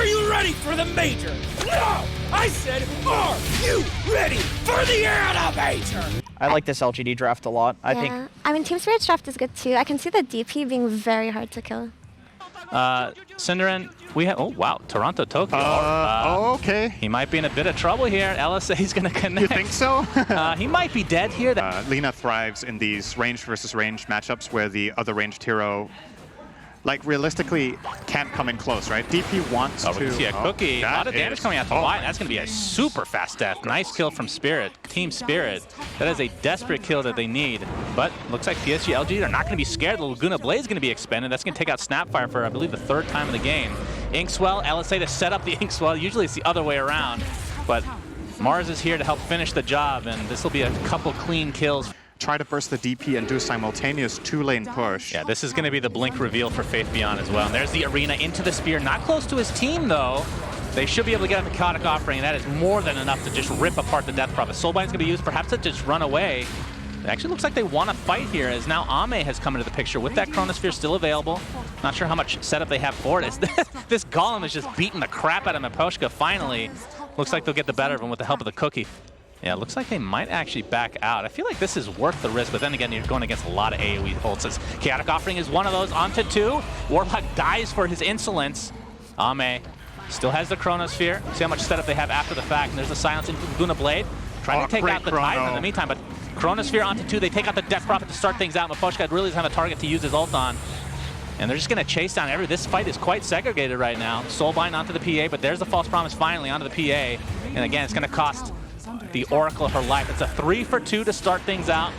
Are you ready for the major? No! I said, are you ready for the AniMajor? I like this LGD draft a lot. I think. I mean, Team Spirit's draft is good too. I can see the DP being very hard to kill. Cinderin, we have, oh wow, Toronto Tokyo. Okay. He might be in a bit of trouble here. LSA is going to connect. You think so? He might be dead here. Lina thrives in these range versus range matchups where the other ranged hero, like, realistically can't come in close, right? DP wants to... We can see a cookie. A lot of damage coming out to Y. That's going to be a super fast death. Nice kill from Spirit. Team Spirit. That is a desperate kill that they need. But looks like PSG.LGD are not going to be scared. The Laguna Blade is going to be expended. That's going to take out Snapfire for, I believe, the 3rd time in the game. Inkswell, LSA to set up the Inkswell. Usually it's the other way around. But Mars is here to help finish the job, and this will be a couple clean kills. Try to burst the DP and do a simultaneous 2-lane push. Yeah, this is going to be the blink reveal for Faith Beyond as well. And there's the Arena into the Spear. Not close to his team, though. They should be able to get out the Chaotic Offering, and that is more than enough to just rip apart the Death Prophet. Soulbind's going to be used perhaps to just run away. It actually looks like they want to fight here, as now Ame has come into the picture with that Chronosphere still available. Not sure how much setup they have for it. This Golem is just beating the crap out of Miposhka finally. Looks like they'll get the better of him with the help of the cookie. Yeah, looks like they might actually back out. I feel like this is worth the risk, but then again, you're going against a lot of AoE ults. Chaotic Offering is one of those. Onto 2. Warlock dies for his insolence. Ame still has the Chronosphere. See how much setup they have after the fact. And there's the silence into Laguna Blade. Trying to take out the Titan in the meantime, but Chronosphere onto 2. They take out the Death Prophet to start things out. Miposhka really doesn't have a target to use his ult on. And they're just going to chase down this fight is quite segregated right now. Soulbind onto the PA, but there's the False Promise finally onto the PA. And again, it's going to cost the Oracle her life. It's a 3 for 2 to start things out.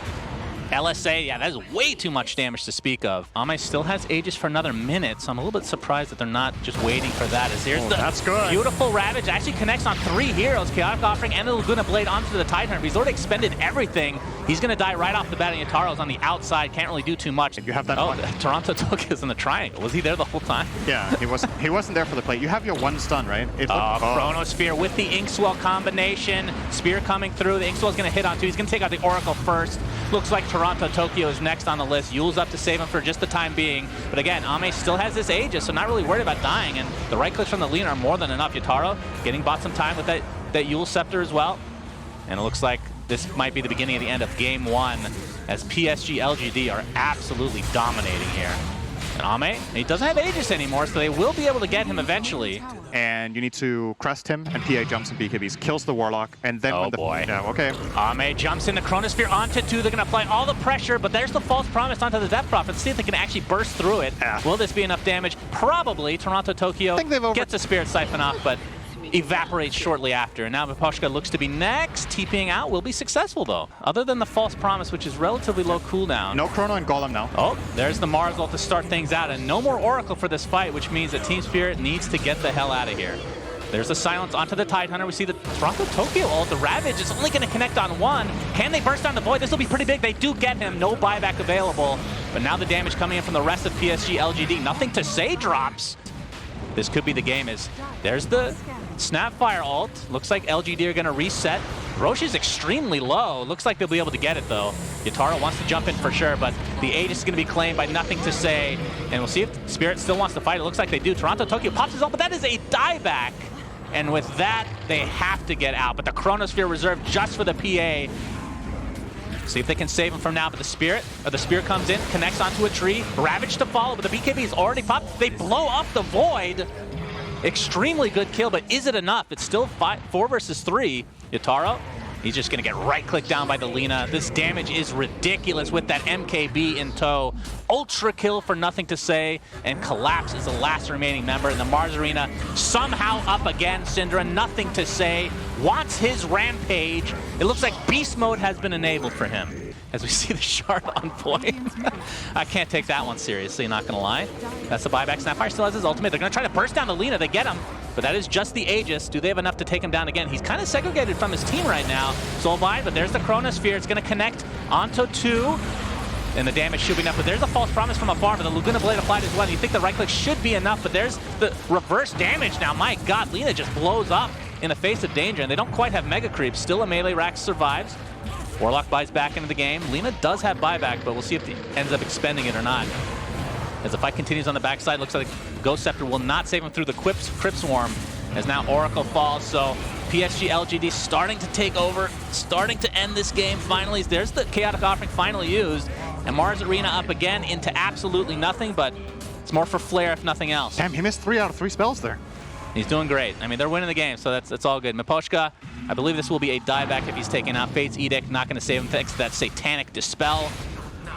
LSA, yeah, that is way too much damage to speak of. Ame still has Aegis for another minute, so I'm a little bit surprised that they're not just waiting for that. As here's that's good. Beautiful Ravage. Actually connects on 3 heroes. Chaotic Offering and the Laguna Blade onto the Titan. He's already expended everything. He's going to die right off the bat, and Yataro's on the outside. Can't really do too much. You have that Toronto Tokyo's in the triangle. Was he there the whole time? Yeah, he wasn't there for the play. You have your 1 stun, right? Chronosphere with the Inkswell combination. Spear coming through. The Inkswell's going to hit on 2. He's going to take out the Oracle first. Looks like Toronto Tokyo is next on the list. Yule's up to save him for just the time being. But again, Ame still has this Aegis, so not really worried about dying. And the right clicks from the Lina are more than enough. Yataro getting bought some time with that Yule Scepter as well. And it looks like this might be the beginning of the end of Game 1 as PSG.LGD are absolutely dominating here. And Ame, he doesn't have Aegis anymore, so they will be able to get him eventually. And you need to crest him, and PA jumps in BKBs, kills the Warlock, and then yeah, okay. Ame jumps in the Chronosphere onto 2. They're going to apply all the pressure, but there's the False Promise onto the Death Prophet. See if they can actually burst through it. Yeah. Will this be enough damage? Probably. Toronto Tokyo gets a Spirit Siphon off, but evaporates shortly after. And now Miposhka looks to be next. TPing out will be successful, though. Other than the False Promise, which is relatively low cooldown. No Chrono and Golem now. Oh, there's the Mars ult to start things out. And no more Oracle for this fight, which means that Team Spirit needs to get the hell out of here. There's the silence onto the Tidehunter. We see the Toronto Tokyo ult. The Ravage is only going to connect on 1. Can they burst down the Void? This will be pretty big. They do get him. No buyback available. But now the damage coming in from the rest of PSG.LGD. Nothing to say drops. This could be the game. There's the Snapfire ult. Looks like LGD are going to reset. Roche is extremely low. Looks like they'll be able to get it, though. Yataro wants to jump in for sure, but the Aegis is going to be claimed by Nothing to Say. And we'll see if Spirit still wants to fight. It looks like they do. Toronto Tokyo pops his ult, but that is a dieback. And with that, they have to get out. But the Chronosphere reserved just for the PA. See if they can save him from now, but the Spear comes in, connects onto a tree, Ravage to follow, but the BKB is already popped. They blow up the Void. Extremely good kill, but is it enough? It's still 4 versus 3. Yataro, he's just going to get right-clicked down by the Lina. This damage is ridiculous with that MKB in tow. Ultra kill for Nothing to Say, and Collapse is the last remaining member. In the Mars Arena, somehow up again. Syndra, Nothing to Say, wants his Rampage. It looks like Beast Mode has been enabled for him. As we see the Shard on point. I can't take that one seriously, not gonna lie. That's the buyback. Snapfire still has his ultimate. They're gonna try to burst down the Lina. They get him, but that is just the Aegis. Do they have enough to take him down again? He's kind of segregated from his team right now. Soulbind, but there's the Chronosphere. It's gonna connect onto 2. And the damage should be enough, but there's a False Promise from afar, but the Laguna Blade applied as well. You think the right click should be enough, but there's the reverse damage now. My God, Lina just blows up in the face of danger, and they don't quite have Mega Creep. Still a melee rack survives. Warlock buys back into the game. Lina does have buyback, but we'll see if he ends up expending it or not. As the fight continues on the backside, looks like Ghost Scepter will not save him through the Crypt Swarm, as now Oracle falls. So PSG.LGD starting to take over, starting to end this game finally. There's the Chaotic Offering finally used, and Mars Arena up again into absolutely nothing, but it's more for flair if nothing else. Damn, he missed 3 out of 3 spells there. He's doing great. I mean, they're winning the game, so that's all good. Miposhka, I believe this will be a dieback if he's taken out. Fate's Edict, not going to save him thanks to that Satanic Dispel.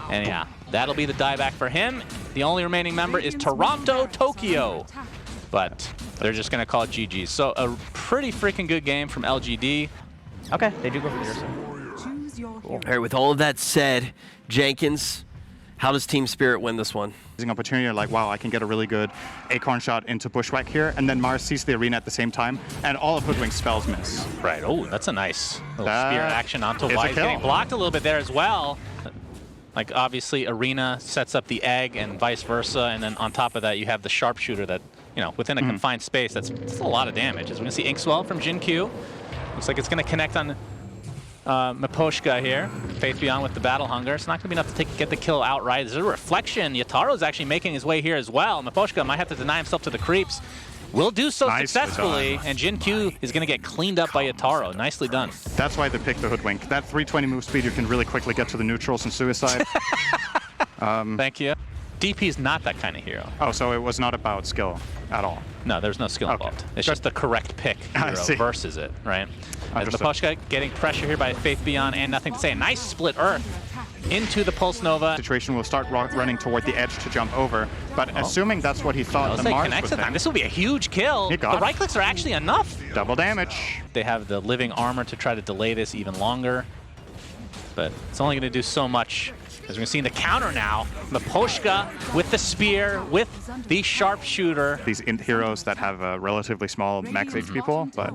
And yeah, that'll be the dieback for him. The only remaining member is Toronto Tokyo. But they're just going to call it GG's. So a pretty freaking good game from LGD. Okay, they do go for the Ursa. All right, with all of that said, Jenkins, how does Team Spirit win this one? An opportunity like, wow, I can get a really good acorn shot into Bushwhack here, and then Mars sees the arena at the same time, and all of Hoodwink's spells miss. Right, oh, that's a nice little spear action onto Wise, getting blocked a little bit there as well. Like, obviously, Arena sets up the egg and vice versa, and then on top of that, you have the sharpshooter that, you know, within a confined space, that's a lot of damage. As we can see, Inkswell from Jin Q. Looks like it's going to connect on Miposhka here. Faith Beyond with the Battle Hunger. It's not going to be enough to get the kill outright. There's a reflection. Yataro's actually making his way here as well. Miposhka might have to deny himself to the creeps. Will do so successfully, and Jin Q is going to get cleaned up by Yataro. Nicely done. That's why they picked the Hoodwink. That 320 move speed, you can really quickly get to the neutrals and suicide. Thank you. DP is not that kind of hero. Oh, so it was not about skill at all? No, there's no skill involved. It's just the correct pick hero versus it, right? As Miposhka getting pressure here by Faith Beyond and nothing to say. A nice split Earth into the Pulse Nova. Situation will start running toward the edge to jump over, but assuming that's what he thought the Mars was doing. This will be a huge kill. The right clicks are actually enough. Double damage. They have the living armor to try to delay this even longer, but it's only going to do so much. As we're seeing the counter now, Miposhka with the spear, with the sharpshooter. These int heroes that have a relatively small max HP pool, but...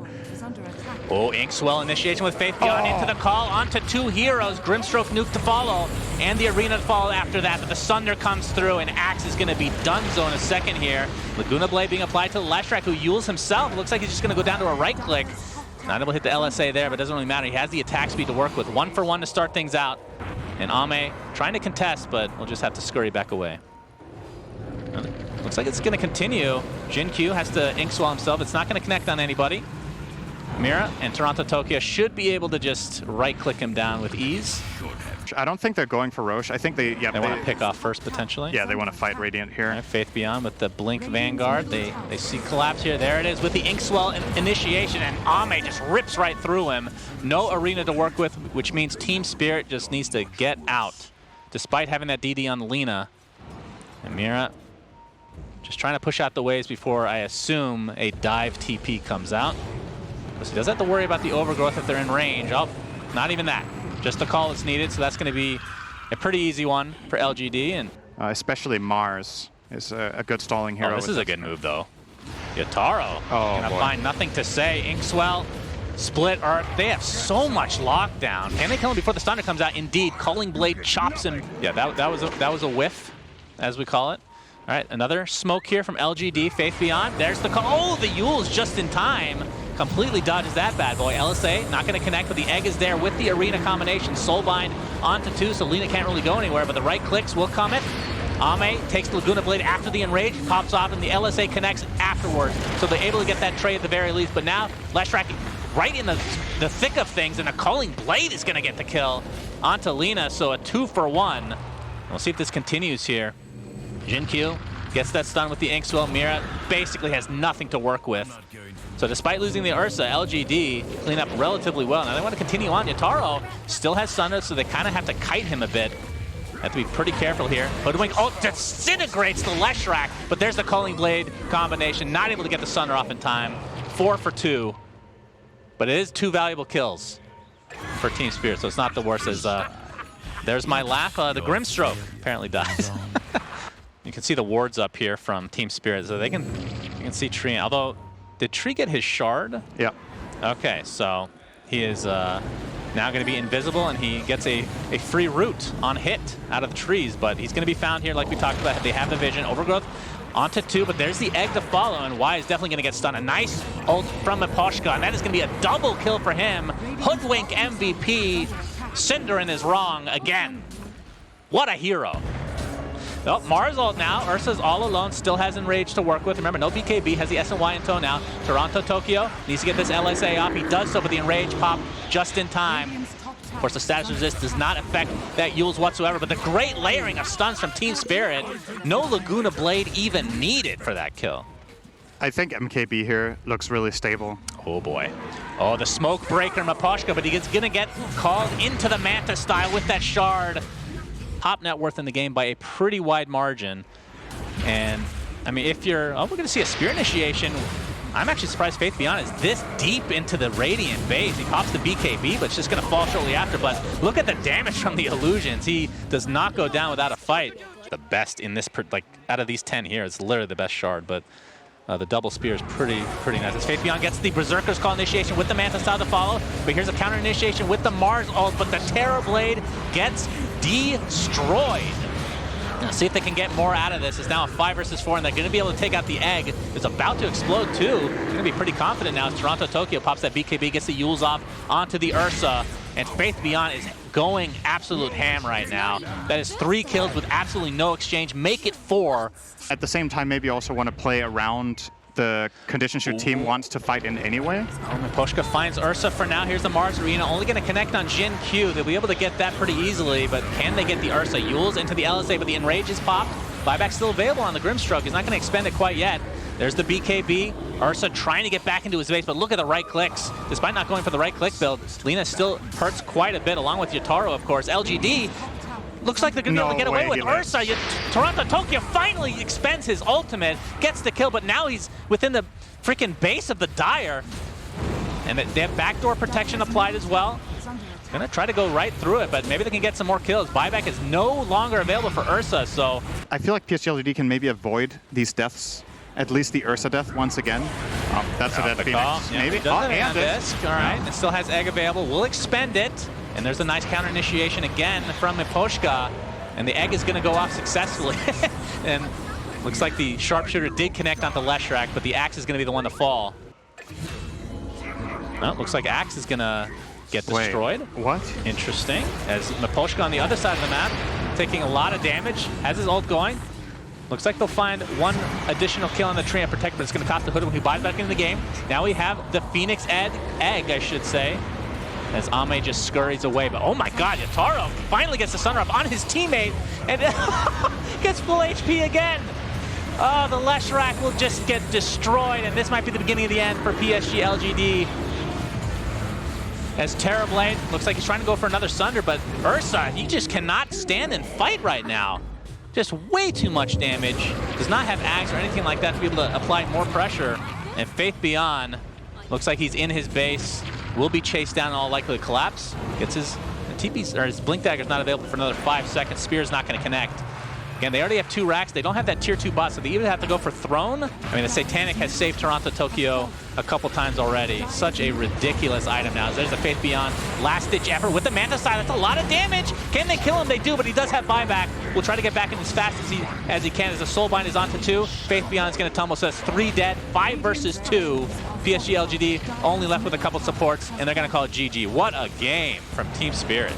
Oh, Inkswell initiation with Faith Beyond into the call, onto 2 heroes. Grimstroke nuke to follow, and the arena to follow after that. But the Sunder comes through, and Axe is going to be donezo in a second here. Laguna Blade being applied to Leshrac, who Yules himself. Looks like he's just going to go down to a right click. Not able to hit the LSA there, but it doesn't really matter. He has the attack speed to work with. 1 for 1 to start things out. And Ame trying to contest, but we'll just have to scurry back away. Looks like it's going to continue. Jin Q has to Inkswell himself. It's not going to connect on anybody. Mira and Toronto Tokyo should be able to just right-click him down with ease. I don't think they're going for Roche. I think they want to pick off first, potentially. Yeah, they want to fight Radiant here. Right, Faith Beyond with the Blink Vanguard. They see collapse here. There it is with the Inkswell initiation, and Ame just rips right through him. No arena to work with, which means Team Spirit just needs to get out, despite having that DD on Lina. And Mira just trying to push out the waves before, I assume, a dive TP comes out. So he doesn't have to worry about the overgrowth if they're in range. Oh, not even that. Just the call that's needed, so that's going to be a pretty easy one for LGD. And especially Mars is a good stalling hero. Oh, this is a good move, though. Yataro gonna find nothing to say. Inkswell, split Earth. They have so much lockdown. Can they kill him before the Thunder comes out? Indeed, Culling Blade chops him. Yeah, that was a whiff, as we call it. All right, another smoke here from LGD. Faith Beyond. There's the call. Oh, the Yules just in time. Completely dodges that bad boy. LSA not going to connect, but the egg is there with the arena combination. Soulbind onto 2, so Lina can't really go anywhere, but the right clicks will come it. Ame takes the Laguna Blade after the enrage, pops off, and the LSA connects afterwards. So they're able to get that trade at the very least, but now Leshrac right in the thick of things, and a Culling Blade is going to get the kill onto Lina, so a 2 for 1. We'll see if this continues here. Jin Q gets that stun with the Inkswell. Mira basically has nothing to work with. So despite losing the Ursa, LGD clean up relatively well. Now they want to continue on. Yataro still has Sunder, so they kind of have to kite him a bit. Have to be pretty careful here. Hoodwink, disintegrates the Leshrac, but there's the Culling Blade combination. Not able to get the Sunder off in time. 4 for 2. But it is 2 valuable kills for Team Spirit, so it's not the worst. As there's my laugh. The Grimstroke apparently dies. You can see the wards up here from Team Spirit, so you can see Tree. Although, did Tree get his shard? Yeah. Okay, so he is now going to be invisible, and he gets a free route on hit out of the trees, but he's going to be found here like we talked about. They have the vision. Overgrowth onto 2, but there's the egg to follow, and Y is definitely going to get stunned. A nice ult from Miposhka, and that is going to be a double kill for him. Hoodwink MVP. Cinderin is wrong again. What a hero. Oh, Mars ult now. Ursa's all alone, still has Enrage to work with. Remember, no BKB, has the SNY in tow now. Toronto Tokyo needs to get this LSA off. He does so, but the Enrage pop just in time. Of course, the status resist does not affect that Yules whatsoever, but the great layering of stuns from Team Spirit. No Laguna Blade even needed for that kill. I think MKB here looks really stable. Oh boy. Oh, the smoke breaker Miposhka, but he's gonna get called into the Manta style with that shard. Top net worth in the game by a pretty wide margin. And I mean, if you're, we're gonna see a Spear initiation. I'm actually surprised Faith Beyond is this deep into the Radiant base. He pops the BKB, but it's just gonna fall shortly after. But look at the damage from the illusions. He does not go down without a fight. The best in this, like out of these 10 here, it's literally the best shard. But the double spear is pretty nice. As Faith Beyond gets the Berserker's Call initiation with the Manta style to follow. But here's a counter initiation with the Mars ult, but the Terror Blade gets destroyed. Let's see if they can get more out of this. It's now a 5 versus 4, and they're going to be able to take out the egg. It's about to explode, too. They're going to be pretty confident now as Toronto Tokyo pops that BKB, gets the Yules off onto the Ursa, and Faith Beyond is going absolute ham right now. That is 3 kills with absolutely no exchange. Make it 4. At the same time, maybe also want to play around the conditions your team wants to fight in anyway. Miposhka finds Ursa for now. Here's the Mars Arena, only going to connect on Jin Q. They'll be able to get that pretty easily, but can they get the Ursa? Yules into the LSA, but the Enrage is popped. Buyback still available on the Grimstroke. He's not going to expend it quite yet. There's the BKB. Ursa trying to get back into his base, but look at the right clicks. Despite not going for the right click build, Lina still hurts quite a bit, along with Yotaro, of course. LGD looks like they're going to be able to get away with Ursa. Toronto Tokyo finally expends his ultimate, gets the kill, but now he's within the freaking base of the Dire. And they have backdoor protection applied as well. Gonna try to go right through it, but maybe they can get some more kills. Buyback is no longer available for Ursa, so... I feel like PSG.LGD can maybe avoid these deaths. At least the Ursa death once again. That's a dead Phoenix. Yeah, maybe. And this. All right, it still has egg available. We'll expend it. And there's a nice counter initiation again from Miposhka. And the egg is going to go off successfully. And looks like the sharpshooter did connect onto Leshrac, but the axe is going to be the one to fall. Well, looks like axe is going to get destroyed. Wait, what? Interesting. As Miposhka on the other side of the map, taking a lot of damage, has his ult going. Looks like they'll find one additional kill on the tree and protect, but it's going to cost the Hood when he buys back into the game. Now we have the Phoenix egg, I should say, as Ame just scurries away. But oh my god, Yotaro finally gets the Sunner up on his teammate and gets full HP again. Oh, the Leshrac will just get destroyed, and this might be the beginning of the end for PSG.LGD. As Terror Blade looks like he's trying to go for another Sunder, but Ursa, he just cannot stand and fight right now. Just way too much damage. Does not have axe or anything like that to be able to apply more pressure. And Faith Beyond looks like he's in his base. Will be chased down and all likely to collapse. Gets his TP, or his Blink Dagger's not available for another 5 seconds. Spear's not going to connect. Again, they already have 2 racks. They don't have that tier 2 bot, so they either have to go for Throne. I mean, the Satanic has saved Toronto Tokyo a couple times already. Such a ridiculous item now. There's the Faith Beyond last-ditch effort with the Manta Style. That's a lot of damage. Can they kill him? They do, but he does have buyback. We'll try to get back in as fast as he can. As the Soulbind is onto 2. Faith Beyond is going to tumble, so that's 3 dead, 5 versus 2. PSG.LGD only left with a couple supports, and they're going to call it GG. What a game from Team Spirit.